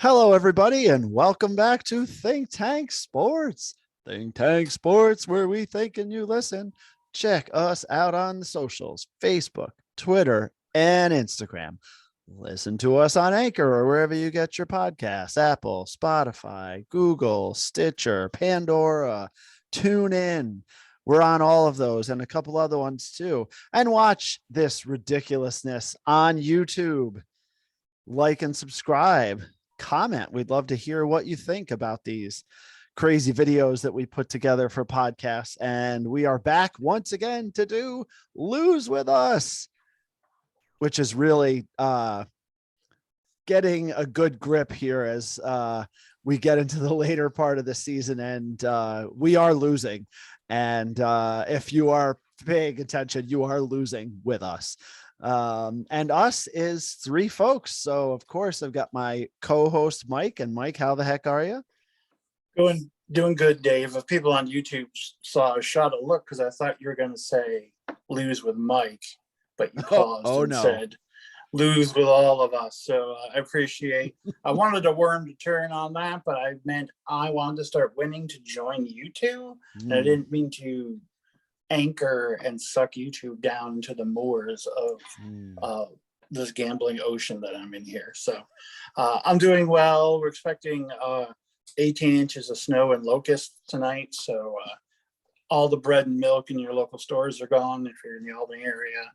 Hello, everybody, and welcome back to Think Tank Sports. Think Tank Sports, where we think and you listen. Check us out on the socials: Facebook, Twitter, and Instagram. Listen to us on Anchor or wherever you get your podcasts: Apple, Spotify, Google, Stitcher, Pandora, TuneIn. We're on all of those and a couple other ones too. And watch this ridiculousness on YouTube. Like and subscribe, comment. We'd love to hear what you think about these crazy videos that we put together for podcasts. And we are back once again to do Lose With Us, which is really getting a good grip here as we get into the later part of the season, and we are losing. And if you are paying attention, you are losing with us. And us is three folks. So of course I've got my co-host Mike. And Mike, how the heck are you? Doing good, Dave. If people on YouTube saw a shot of look, because I thought you were going to say lose with Mike, but you paused said lose with all of us. So I appreciate. I wanted a worm to turn on that, but I meant I wanted to start winning to join YouTube, and I didn't mean to anchor and suck YouTube down into the moors of this gambling ocean that I'm in here. So I'm doing well. We're expecting 18 inches of snow and locusts tonight. So all the bread and milk in your local stores are gone if you're in the Albany area.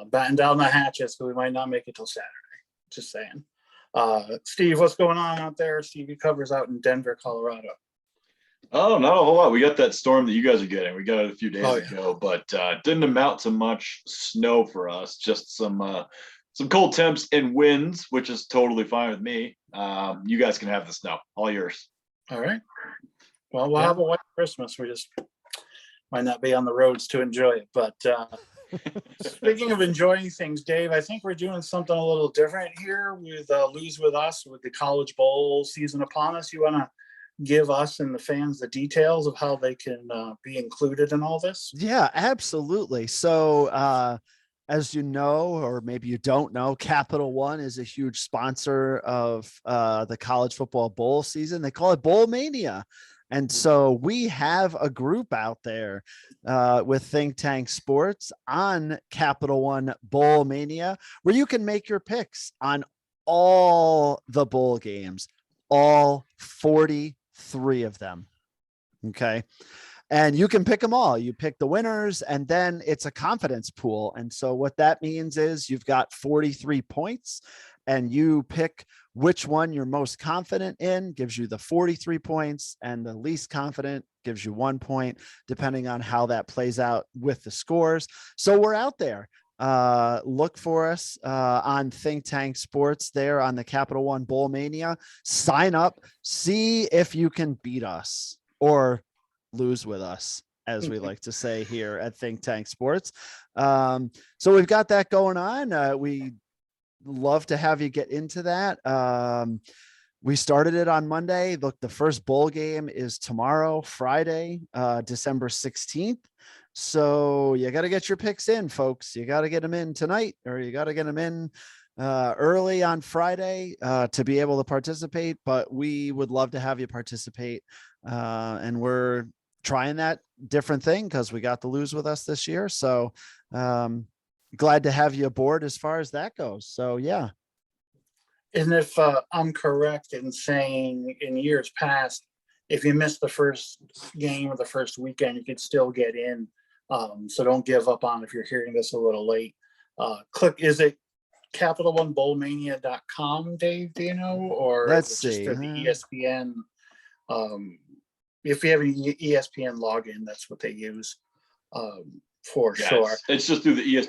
Batten down the hatches, so we might not make it till Saturday. Just saying. Steve, what's going on out there? Stevie covers out in Denver, Colorado. Oh, not a whole lot. We got that storm that you guys are getting. We got it a few days ago, but didn't amount to much snow for us. Just some cold temps and winds, which is totally fine with me. You guys can have the snow. All yours. All right. Well, we'll have a white Christmas. We just might not be on the roads to enjoy it. But speaking of enjoying things, Dave, I think we're doing something a little different here with Lose With Us, with the College Bowl season upon us. You want to give us and the fans the details of how they can be included in all this? Yeah, absolutely. So as you know, or maybe you don't know, Capital One is a huge sponsor of the College Football Bowl season. They call it Bowl Mania. And so we have a group out there with Think Tank Sports on Capital One Bowl Mania, where you can make your picks on all the bowl games, all 43 of them. Okay. And you can pick them all. You pick the winners, and then it's a confidence pool. And so what that means is you've got 43 points, and you pick which one you're most confident in, gives you the 43 points, and the least confident gives you 1 point, depending on how that plays out with the scores. So we're out there. Look for us on Think Tank Sports there on the Capital One Bowl Mania. Sign up, see if you can beat us or lose with us, as we like to say here at Think Tank Sports. So we've got that going on. We love to have you get into that. We started it on Monday. Look, the first bowl game is tomorrow, Friday, December 16th. So you got to get your picks in, folks. You got to get them in tonight, or you got to get them in early on Friday to be able to participate. But we would love to have you participate. And we're trying that different thing because we got the Lose With Us this year. So glad to have you aboard as far as that goes. So, yeah. And if I'm correct in saying in years past, if you missed the first game or the first weekend, you could still get in. So don't give up on if you're hearing this a little late. Is it CapitalOneBowlMania.com, Dave? Do you know? Or Let's see. Just the ESPN. If you have an ESPN login, that's what they use for sure. It's just through the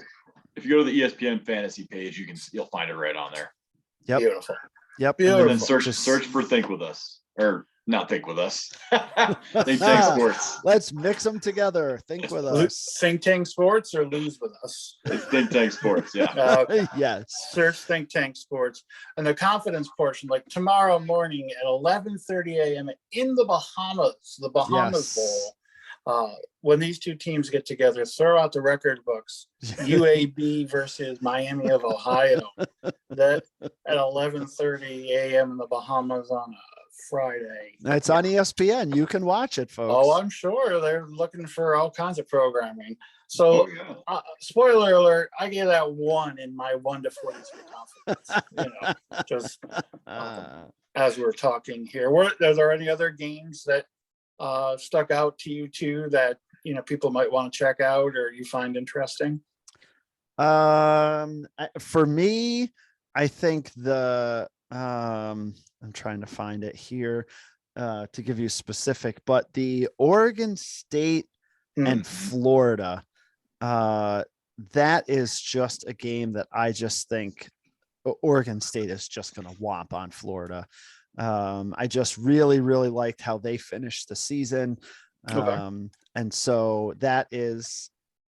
if you go to the ESPN fantasy page, you'll find it right on there. Yep. Beautiful. Yep. And then search for Think With Us, or not Think With Us. Think Tank Sports. Let's mix them together. Think With Us. Think Tank Sports or Lose With Us? It's Think Tank Sports. Yeah. Yes. Search Think Tank Sports. And the confidence portion, like tomorrow morning at 11:30 a.m. in the Bahamas Bowl. when these two teams get together, throw out the record books. UAB versus Miami of Ohio. That at 11:30 a.m. in the Bahamas on a Friday. It's on ESPN. You can watch it, folks. Oh, I'm sure they're looking for all kinds of programming. So, spoiler alert, I gave that 1 in my 1 to 43 confidence. Just as we're talking here. Are there any other games that stuck out to you too that people might want to check out or you find interesting? For me, I think I'm trying to find it here to give you specific, but the Oregon State and Florida, that is just a game that I just think Oregon State is just going to whomp on Florida. I just really, really liked how they finished the season. And so that is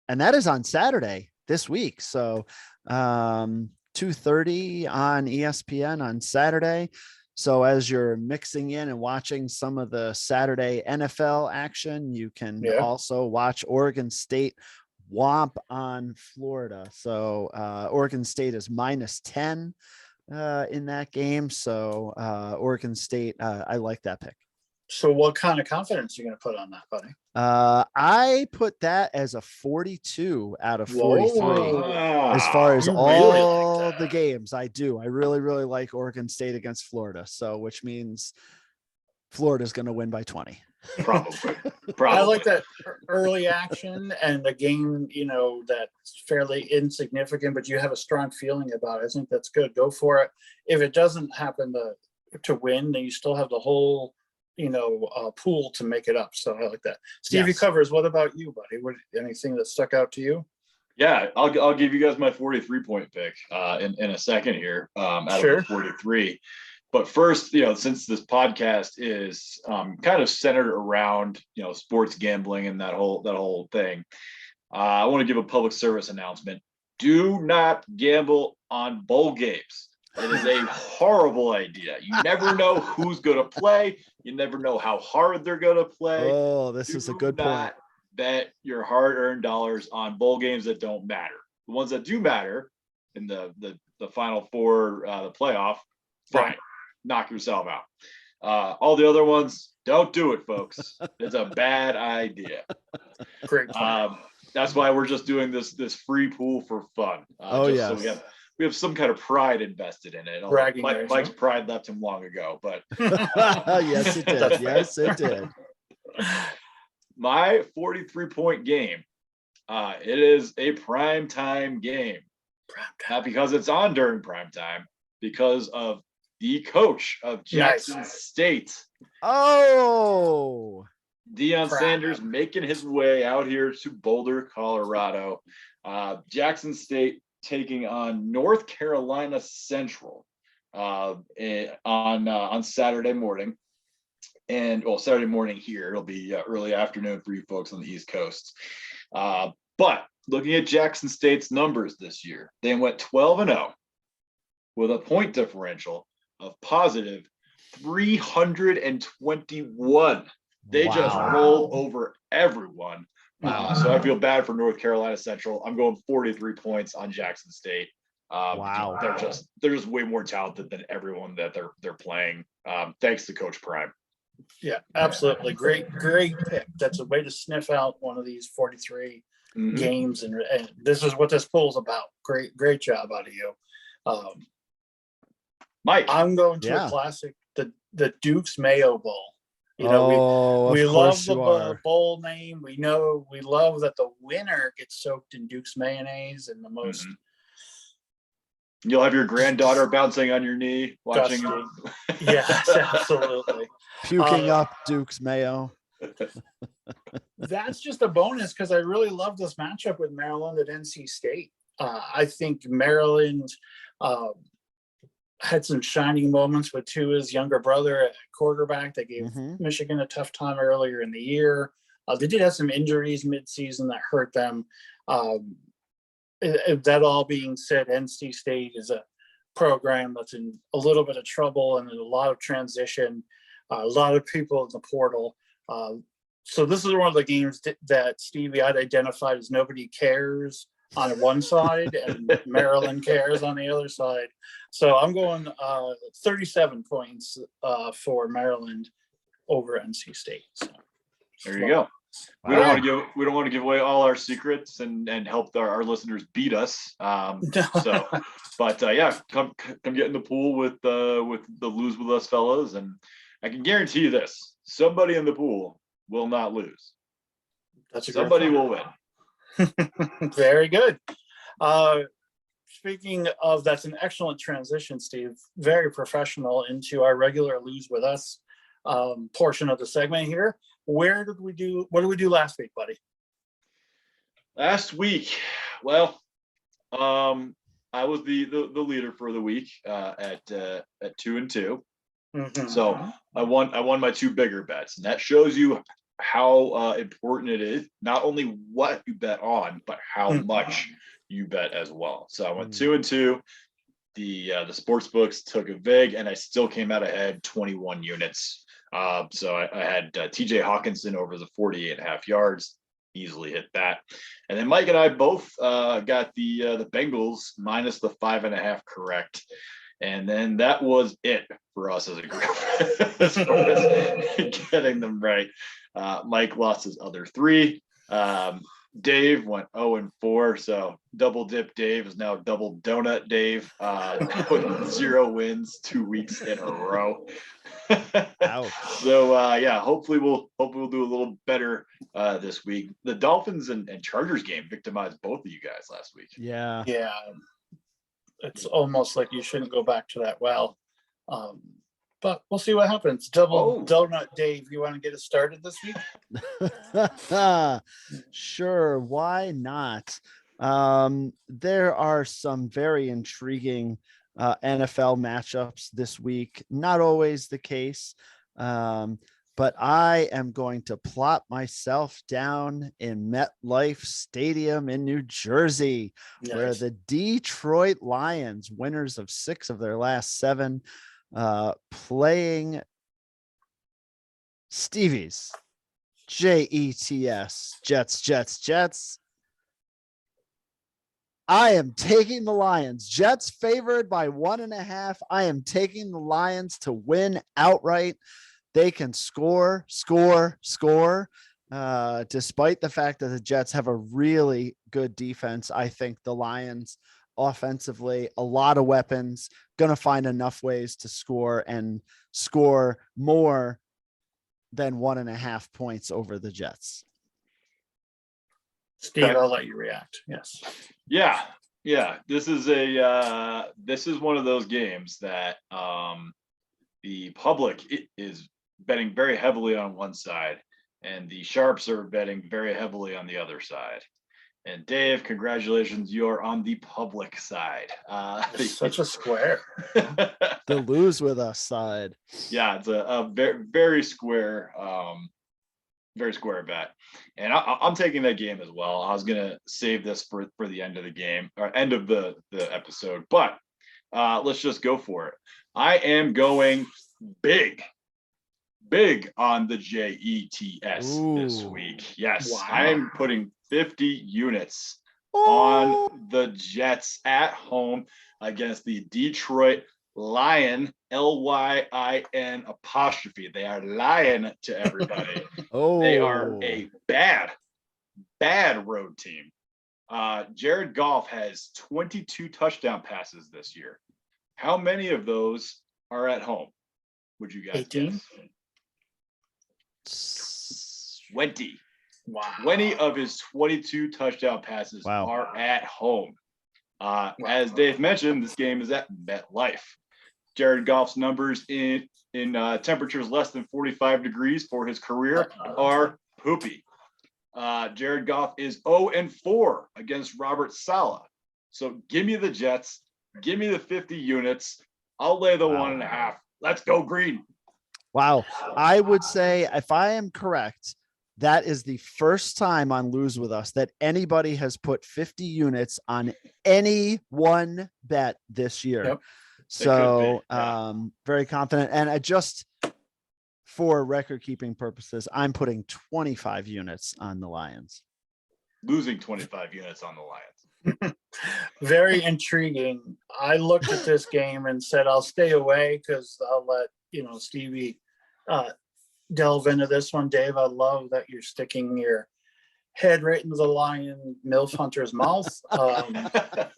on Saturday this week. So 2:30 on ESPN on Saturday. So as you're mixing in and watching some of the Saturday NFL action, you can also watch Oregon State whomp on Florida. So Oregon State is -10 in that game. So Oregon State, I like that pick. So what kind of confidence are you going to put on that, buddy? I put that as a 42 out of 43. Wow. As far as You all really like the that. games, I do. I really, really like Oregon State against Florida. So, which means Florida's going to win by 20. Probably. I like that early action and the game, that's fairly insignificant, but you have a strong feeling about it. I think that's good. Go for it. If it doesn't happen to win, then you still have the whole pool to make it up. So I like that. Stevie Covers, what about you, buddy? Anything that stuck out to you? Yeah, I'll give you guys my 43-point pick in a second here out of the 43. But first, since this podcast is kind of centered around sports gambling and that whole thing, I want to give a public service announcement. Do not gamble on bowl games. It is a horrible idea. You never know who's going to play. You never know how hard they're going to play. Oh, this is a good point. Bet your hard-earned dollars on bowl games that don't matter. The ones that do matter in the Final Four, the playoff, fine. Knock yourself out. All the other ones, don't do it, folks. It's a bad idea. Great. That's why we're just doing this free pool for fun. So we have some kind of pride invested in it. Mike's pride left him long ago, but yes, it did. Yes, it did. My 43-point game. It is a primetime game. Not because it's on during primetime, because of the coach of Jackson State. Oh, Deion Sanders making his way out here to Boulder, Colorado. Jackson State taking on North Carolina Central on Saturday morning. And Saturday morning here, it'll be early afternoon for you folks on the East Coast. But looking at Jackson State's numbers this year, they went 12-0 with a point differential of positive 321. They just rolled over everyone. So I feel bad for North Carolina Central. I'm going 43 points on Jackson State. They're just way more talented than everyone that they're playing. Thanks to Coach Prime. Yeah, absolutely. Great pick. That's a way to sniff out one of these 43 games. And this is what this pool's about. Great job out of you. Mike, I'm going to a classic, the Duke's Mayo Bowl. We love the bowl name. We love that the winner gets soaked in Duke's mayonnaise and the most. You'll have your granddaughter bouncing on your knee watching. Yes, absolutely. Puking up Duke's mayo. That's just a bonus because I really love this matchup with Maryland at NC State. I think Maryland had some shining moments with Tua's younger brother at quarterback. They gave Michigan a tough time earlier in the year. They did have some injuries midseason that hurt them. That all being said, NC State is a program that's in a little bit of trouble and there's a lot of transition, a lot of people in the portal. So this is one of the games that Stevie had identified as nobody cares on one side and Maryland cares on the other side. So I'm going 37 points for Maryland over NC State. So there you go. We don't want to give away all our secrets and help our listeners beat us. So, but yeah, come get in the pool with the Lose With Us fellas, and I can guarantee you this: somebody in the pool will not lose. Somebody will win. Very good. Speaking of, that's an excellent transition, Steve. Very professional into our regular Lose With Us portion of the segment here. What did we do last week, buddy? Last week, well, I was the leader for the week at 2-2. Mm-hmm. So I won my two bigger bets, and that shows you how important it is, not only what you bet on, but how much you bet as well. So I went 2-2. The sports books took a vig, and I still came out ahead 21 units. So I had TJ Hawkinson over the 48.5 yards, easily hit that. And then Mike and I both got the Bengals minus the 5.5 correct. And then that was it for us as a group as far as getting them right. Mike lost his other three. Dave went 0-4, so double dip Dave is now double donut Dave with 0 wins 2 weeks in a row. So yeah, hopefully we'll do a little better this week. The Dolphins and Chargers game victimized both of you guys last week. Yeah, it's almost like you shouldn't go back to that well. But we'll see what happens. Double donut Dave, you want to get us started this week? Sure, why not? There are some very intriguing NFL matchups this week. Not always the case, but I am going to plop myself down in MetLife Stadium in New Jersey, where the Detroit Lions, winners of 6 of their last 7, playing Stevie's Jets. I am taking the Lions. Jets favored by 1.5. I am taking the Lions to win outright. They can score. Despite the fact that the Jets have a really good defense, I think the Lions offensively, a lot of weapons, going to find enough ways to score and score more than 1.5 points over the Jets. Steve, I'll let you react. Yes. Yeah. This is one of those games that the public is betting very heavily on one side, and the sharps are betting very heavily on the other side. And Dave, congratulations, you're on the public side. Such a square. The Lose With Us side. Yeah, it's a very, very square, bet. And I'm taking that game as well. I was gonna save this for the end of the game or end of the episode, but let's just go for it. I am going big on the Jets this week. Yes, wow. I'm putting 50 units on the Jets at home against the Detroit Lion, Lyin apostrophe. They are lying to everybody. They are a bad road team. Jared Goff has 22 touchdown passes this year. How many of those are at home? Would you guys 18? Guess? 20. Wow. 20 of his 22 touchdown passes are at home. As Dave mentioned, this game is at MetLife. Jared Goff's numbers in temperatures less than 45 degrees for his career are poopy. Jared Goff is 0-4 against Robert Saleh. So give me the Jets. Give me the 50 units. I'll lay the 1.5. Let's go green. Wow. I would say, if I am correct, that is the first time on Lose With Us that anybody has put 50 units on any one bet this year. Yep. So very confident. And I just, for record keeping purposes, I'm putting 25 units on the Lions. Losing 25 units on the Lions. Very intriguing. I looked at this game and said, I'll stay away because I'll let, Stevie delve into this one. Dave, I love that you're sticking your head right into the Lion MILF Hunter's mouth.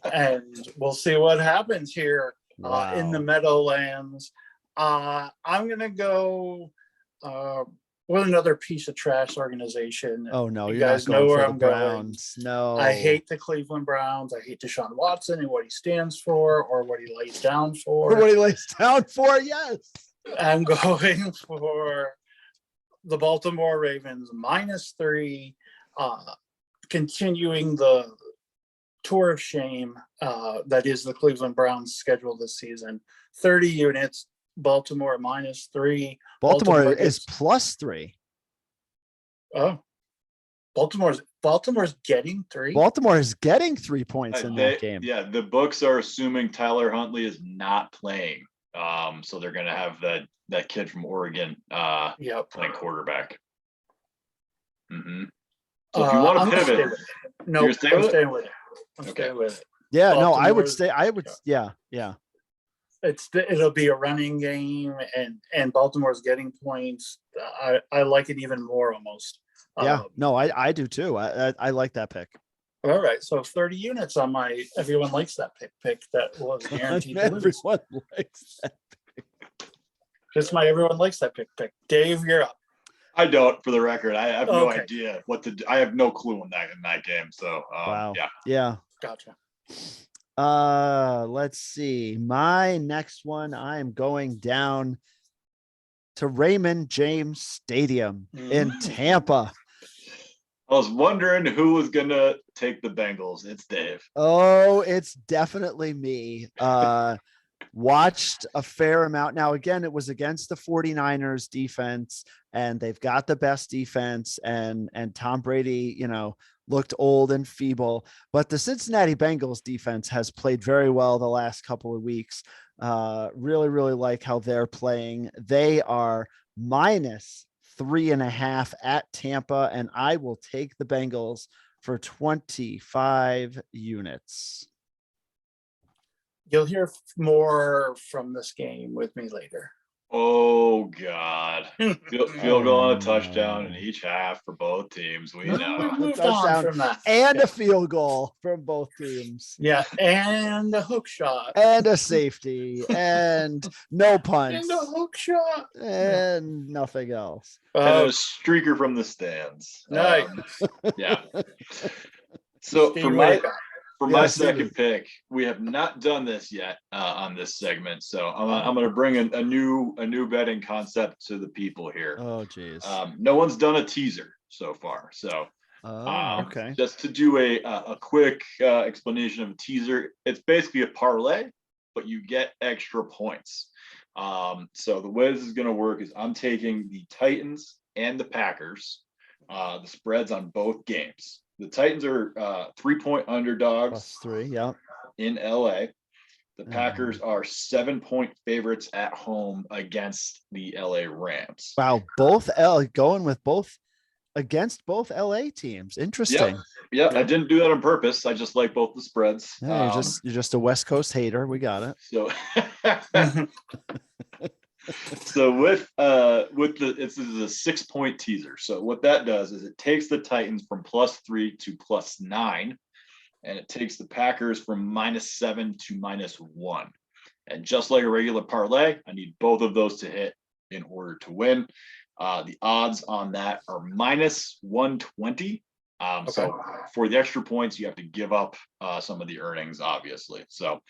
And we'll see what happens here in the Meadowlands. I'm going to go with another piece of trash organization. Oh no, you you're guys not going know where for the I'm Browns. going. No, I hate the Cleveland Browns. I hate Deshaun Watson and what he stands for or what he lays down for. What he lays down for, yes. I'm going for the Baltimore Ravens -3, continuing the tour of shame that is the Cleveland Browns schedule this season. 30 units. Baltimore -3. Baltimore is +3. Oh, Baltimore's getting 3. Baltimore is getting 3 points in that game. Yeah, the books are assuming Tyler Huntley is not playing. So they're going to have that kid from Oregon playing quarterback. Mm-hmm. So if you want to pivot, I'm staying with it. I'm staying with it. Yeah, no, I would stay. Yeah. It'll be a running game, and Baltimore's getting points. I like it even more almost. Yeah, no, I do too. I like that pick. All right, so 30 units on my. Everyone likes that pick that was guaranteed. Everyone likes that pick. Just my everyone likes that pick. Dave, you're up. I don't, for the record. I have no idea what to do. I have no clue in that game. So wow. Yeah. Gotcha. Let's see. My next one, I am going down to Raymond James Stadium in Tampa. I was wondering who was gonna take the Bengals. It's Dave. Oh, it's definitely me. Watched a fair amount. Now, again, it was against the 49ers defense, and they've got the best defense, and Tom Brady, looked old and feeble, but the Cincinnati Bengals defense has played very well the last couple of weeks. Really, really like how they're playing. They are -3.5 at Tampa, and I will take the Bengals for 25 units. You'll hear more from this game with me later. Oh God! Field goal and a touchdown in each half for both teams. We know. Moved on from that. And a field goal from both teams. Yeah, and a hook shot. And a safety. And no punts. And a hook shot. And nothing else. And a streaker from the stands. Nice. Yeah. So for my second pick, we have not done this yet on this segment, so I'm going to bring a new betting concept to the people here. Oh, geez. No one's done a teaser so far, so okay. Just to do a quick explanation of a teaser, it's basically a parlay, but you get extra points. So the way this is going to work is I'm taking the Titans and the Packers, the spreads on both games. The Titans are 3-point underdogs +3, yeah, in LA. The Packers are 7-point favorites at home against the LA Rams. Wow, going with both against both LA teams. Interesting. Yeah, I didn't do that on purpose. I just like both the spreads. Yeah, you're just a West Coast hater. We got it. So So this is a 6-point teaser. So what that does is it takes the Titans from +3 to +9, and it takes the Packers from -7 to -1. And just like a regular parlay, I need both of those to hit in order to win. The odds on that are -120. So for the extra points, you have to give up some of the earnings, obviously. So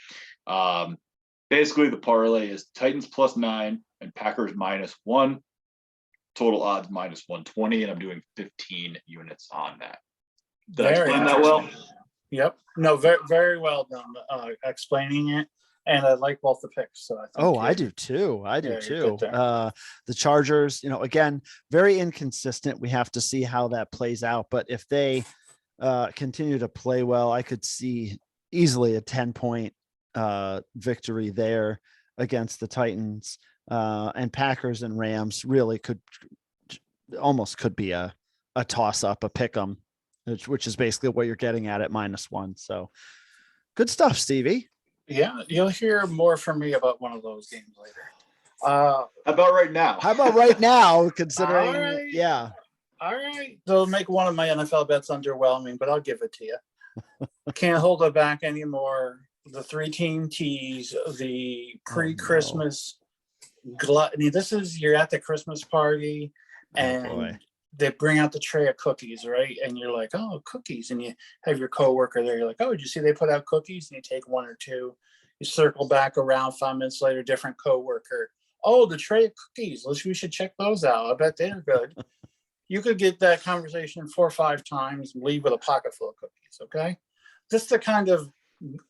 basically, the parlay is Titans +9 and Packers -1. Total odds -120, and I'm doing 15 units on that. Did I explain that well? Yep. No, very, very well done explaining it. And I like both the picks. So I do too. The Chargers, again, very inconsistent. We have to see how that plays out. But if they continue to play well, I could see easily a 10-point victory there against the Titans. and Packers and Rams really could be a toss up, a pick 'em, which is basically what you're getting at -1. So good stuff, Stevie. Yeah, you'll hear more from me about one of those games later. How about right now? Considering, right. yeah. All right. They'll make one of my NFL bets underwhelming, but I'll give it to you. Can't hold it back anymore. The 3-team tease, the pre-Christmas gluttony. This is, you're at the Christmas party and they bring out the tray of cookies, right? And you're like, oh, cookies. And you have your coworker there. You're like, oh, did you see they put out cookies? And you take one or two. You circle back around 5 minutes later, different coworker. Oh, the tray of cookies. We should check those out. I bet they're good. You could get that conversation 4 or 5 times and leave with a pocket full of cookies, okay? This is the kind of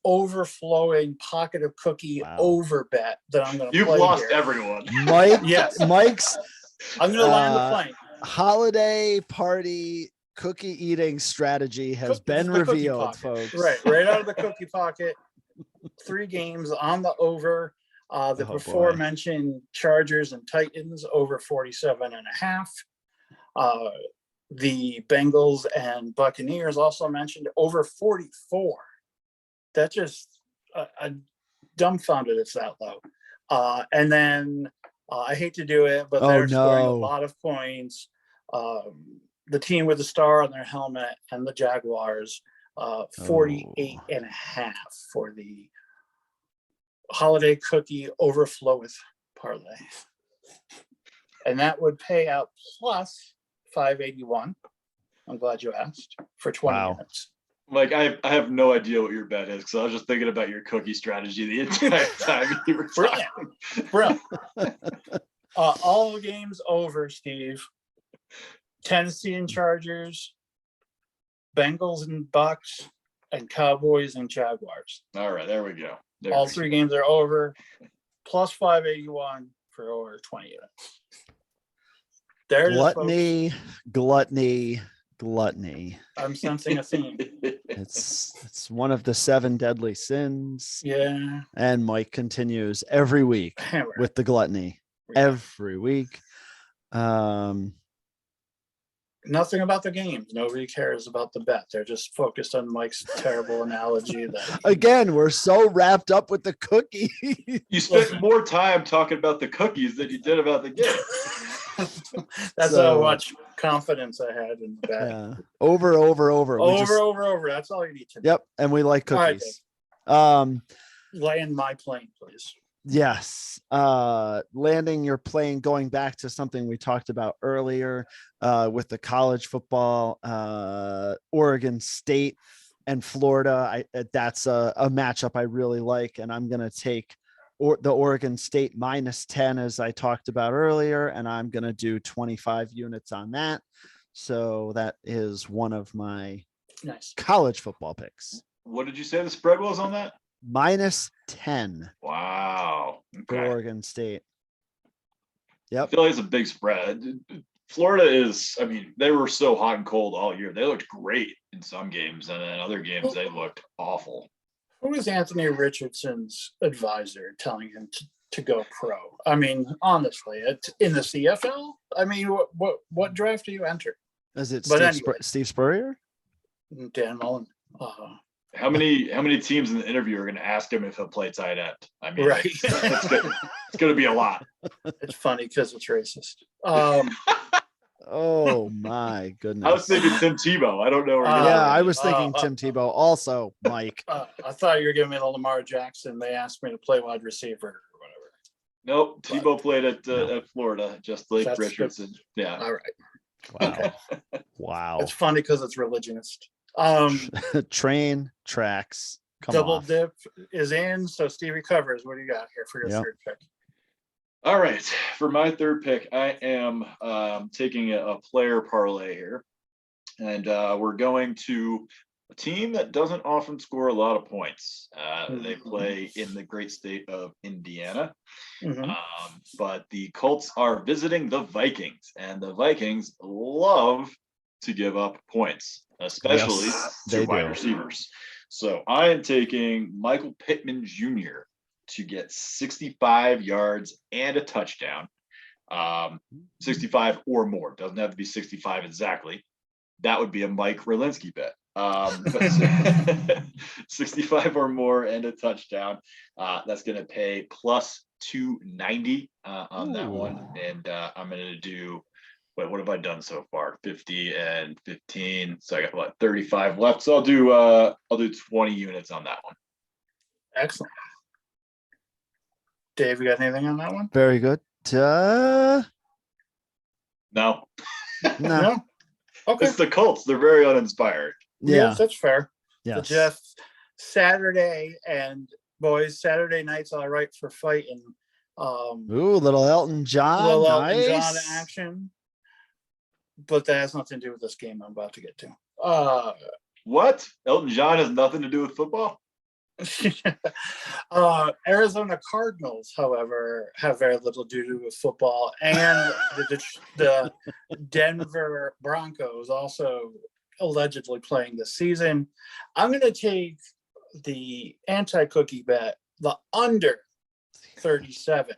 overflowing pocket of cookie over bet that I'm going to play. You've lost here. Everyone. Mike, yes. Mike's I'm going to land the plane. Holiday party cookie eating strategy has been revealed, folks. Right out of the cookie pocket. 3 games on the over. The before mentioned Chargers and Titans over 47.5. The Bengals and Buccaneers also mentioned over 44. That just I dumbfounded it's that low. And then I hate to do it, but they're scoring a lot of points. The team with the star on their helmet and the Jaguars, 48.5 for the holiday cookie overfloweth parlay. And that would pay out plus 581. I'm glad you asked for 20 minutes. Like I have no idea what your bet is because I was just thinking about your cookie strategy the entire time you were talking. Brilliant. All the games over, Steve. Tennessee and Chargers, Bengals and Bucks, and Cowboys and Jaguars. All right, there we go. All 3 games are over. Plus 581 for over 20 units. There it is, Gluttony. I'm sensing a theme. It's one of the 7 deadly sins. Yeah. And Mike continues every week with the gluttony. Every week. Nothing about the games. Nobody cares about the bet. They're just focused on Mike's terrible analogy. Again, we're so wrapped up with the cookie. You spent more time talking about the cookies than you did about the game. That's how much confidence I had in the bet. Yeah. Over. Over. That's all you need to know. Yep. And we like cookies. Land my plane, please. Yes. Landing your plane, going back to something we talked about earlier with the college football, Oregon State and Florida. That's a matchup I really like, and I'm going to take the Oregon State -10 as I talked about earlier, and I'm going to do 25 units on that. So that is one of my college football picks. What did you say the spread was on that? -10. Wow. For Oregon State. Yep. I feel like it's a big spread. Florida is, I mean, they were so hot and cold all year. They looked great in some games, and then other games they looked awful. Who was Anthony Richardson's advisor telling him to go pro? I mean, honestly, in the CFL? I mean, what draft do you enter? Is it Steve Spurrier? Dan Mullen. How many teams in the interview are going to ask him if he'll play tight end? I mean, right. it's going to be a lot. It's funny because it's racist. Oh my goodness! I was thinking Tim Tebow. I don't know. I was thinking Tim Tebow also, Mike. I thought you were giving me the Lamar Jackson. They asked me to play wide receiver or whatever. Nope, Tebow played at Florida, just like Richardson. Good. Yeah. All right. Wow. Okay. Wow. It's funny because it's religionist. Train tracks. Double dip is in. So Stevie covers. What do you got here for your third pick? All right, for my third pick, I am taking a player parlay here, and we're going to a team that doesn't often score a lot of points. They play in the great state of Indiana, but the Colts are visiting the Vikings, and the Vikings love to give up points, especially to wide receivers. So I am taking Michael Pittman Jr. to get 65 yards and a touchdown. 65 or more. Doesn't have to be 65 exactly. That would be a Mike Berlinski bet. 65 or more and a touchdown. That's going to pay plus 290 on that one. And I'm going to do, what have I done so far? 50 and 15. So I got 35 left. So I'll do 20 units on that one. Excellent. Dave, you got anything on that one? Very good. No. No. Okay. It's the Colts. They're very uninspired. Yeah. Yes, that's fair. Yes. But Jeff, Saturday and boys, Saturday night's all right for fighting. Ooh, little Elton John. Little Nice. Elton John action. But that has nothing to do with this game I'm about to get to. What? Elton John has nothing to do with football? Arizona Cardinals, however, have very little to do with football, and the Denver Broncos also allegedly playing this season. I'm going to take the anti-cookie bet, the under 37.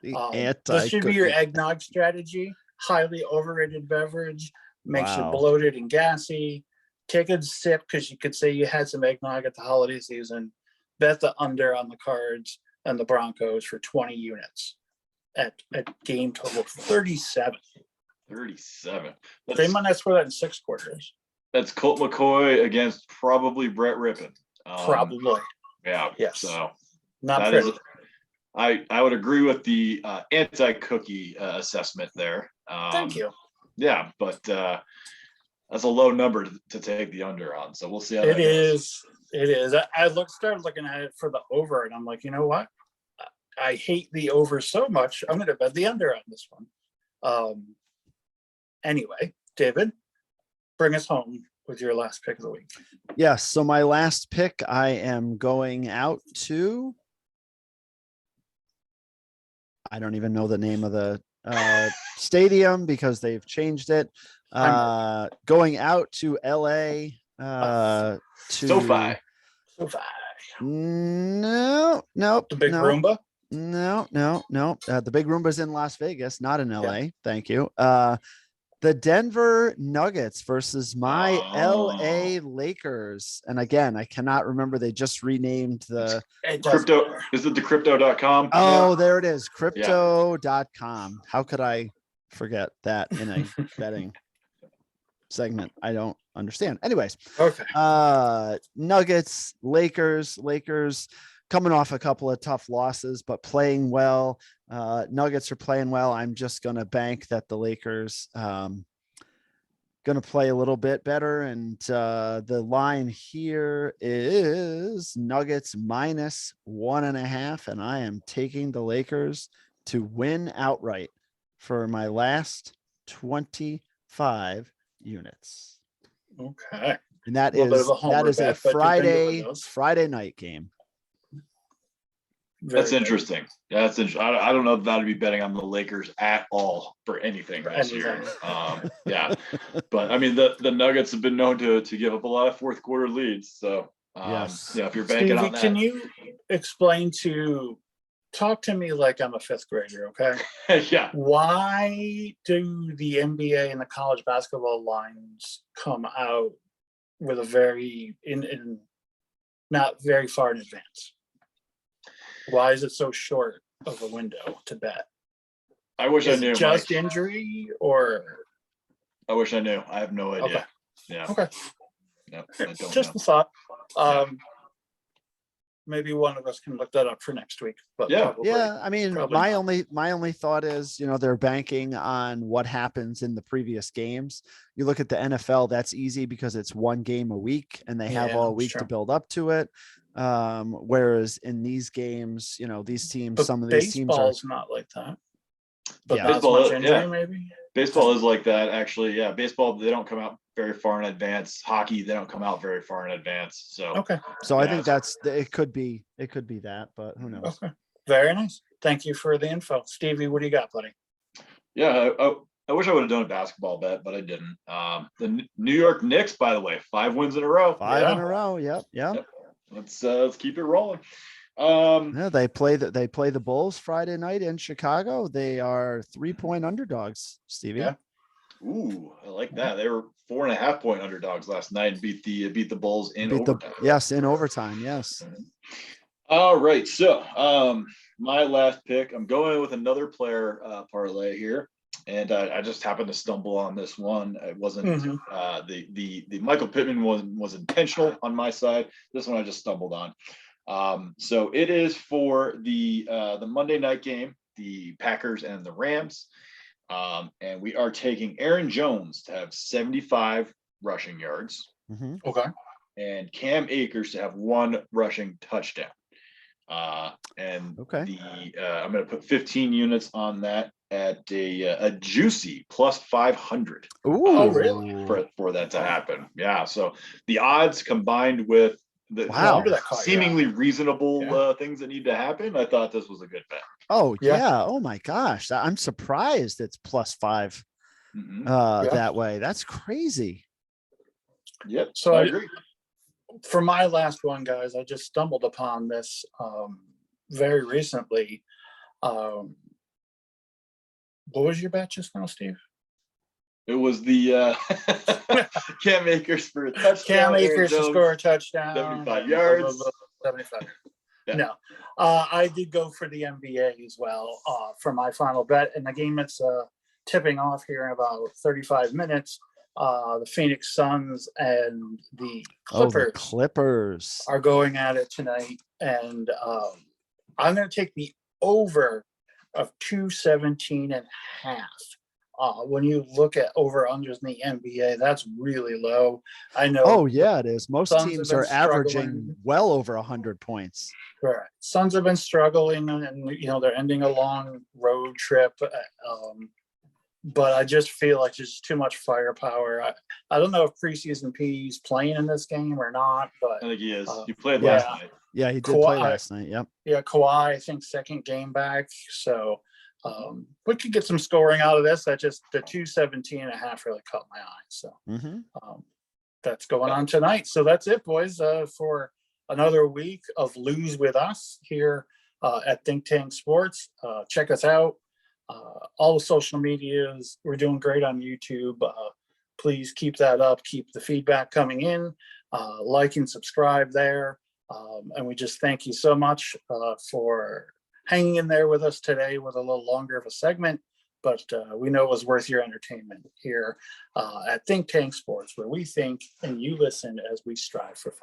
This should be your eggnog strategy. Highly overrated beverage, makes you bloated and gassy. Take a sip because you could say you had some eggnog at the holiday season. Bet the under on the Cards and the Broncos for 20 units at game total of 37. 37. They might not score that in 6 quarters. That's Colt McCoy against probably Brett Rippon. Probably. Yeah. Yes. So not pretty. I would agree with the anti-cookie assessment there. Thank you. Yeah, but that's a low number to take the under on. So we'll see how it is. It is. I started looking at it for the over, and I'm like, you know what? I hate the over so much. I'm going to bet the under on this one. Anyway, David, bring us home with your last pick of the week. Yes. So my last pick, I am going out to. I don't even know the name of the stadium because they've changed it. Going out to LA to SoFi. No, The Big Roomba. No. The Big Roomba's in Las Vegas, not in LA. Yeah. Thank you. The Denver Nuggets versus my LA Lakers. And again, I cannot remember. They just renamed the crypto. Is it the crypto.com? Oh, there it is. Crypto.com. How could I forget that in a betting segment? I don't understand. Anyways. Okay. Nuggets, Lakers coming off a couple of tough losses, but playing well. Nuggets are playing well. I'm just going to bank that the Lakers going to play a little bit better. And the line here is Nuggets minus 1.5. And I am taking the Lakers to win outright for my last 25 units. Okay. And that is a Friday night game. That's interesting. That's interesting. I don't know if that'd be betting on the Lakers at all for anything this year. Yeah, but I mean the Nuggets have been known to give up a lot of fourth quarter leads. So yes. Yeah, if you're banking Stevie, on that, can you talk to me like I'm a 5th grader? Okay. Yeah. Why do the NBA and the college basketball lines come out with a very not very far in advance? Why is it so short of a window to bet? I wish I knew. Just Mike. Injury or? I wish I knew. I have no idea. Okay. Yeah. Okay. No, just a thought. Maybe one of us can look that up for next week. But yeah. I mean, my only thought is, they're banking on what happens in the previous games. You look at the NFL, that's easy because it's one game a week and they have all week to build up to it. Whereas in these games, these teams, some of these teams are not like that. But yeah, baseball, injury, maybe. Baseball is like that, actually. Yeah, baseball, they don't come out very far in advance. Hockey, they don't come out very far in advance. So okay. So I think it could be that, but who knows? Okay. Very nice. Thank you for the info, Stevie. What do you got, buddy? Yeah, I wish I would have done a basketball bet, but I didn't. The New York Knicks, by the way, 5 wins in a row. 5 in a row. Yep. Let's keep it rolling. Yeah, they play the Bulls Friday night in Chicago. They are 3-point underdogs, Stevie. Yeah. Ooh, I like that. They were 4.5-point underdogs last night and beat the Bulls in overtime. Yes, in overtime. Yes. All right. So my last pick, I'm going with another player parlay here. And I just happened to stumble on this one. It wasn't the Michael Pittman was intentional on my side. This one I just stumbled on. So it is for the Monday night game, the Packers and the Rams. And we are taking Aaron Jones to have 75 rushing yards. Mm-hmm. Okay. And Cam Akers to have 1 rushing touchdown. I'm going to put 15 units on that at a juicy plus 500. Ooh, oh, really? For that to happen. Yeah. So the odds combined with the seemingly reasonable things that need to happen, I thought this was a good bet. Oh yeah. Oh my gosh. I'm surprised it's plus 5 that way. That's crazy. Yep. So I agree. For my last one, guys, I just stumbled upon this very recently. What was your bet just now, Steve? It was the Cam Akers for a touchdown. Cam Akers to score a touchdown. 75 yards. 75. Yeah. No. I did go for the NBA as well for my final bet. And the game that's tipping off here in about 35 minutes. The Phoenix Suns and the Clippers are going at it tonight. And I'm going to take the over of 217.5. When you look at over-unders in the NBA, that's really low. I know. Oh, yeah, it is. Most Suns teams are averaging well over 100 points. Right. Suns have been struggling, and they're ending a long road trip. But I just feel like there's too much firepower. I don't know if preseason P's playing in this game or not, but I think he is. He played last night. Yeah, he did play last night. Yep. Yeah, Kawhi, I think second game back. So we could get some scoring out of this. That just the 217.5 really caught my eye. So that's going on tonight. So that's it, boys, for another week of Lose With Us here at Think Tank Sports. Check us out. All the social medias. We're doing great on YouTube. Please keep that up. Keep the feedback coming in. Like and subscribe there. And we just thank you so much for hanging in there with us today with a little longer of a segment. But we know it was worth your entertainment here at Think Tank Sports, where we think and you listen as we strive for 5.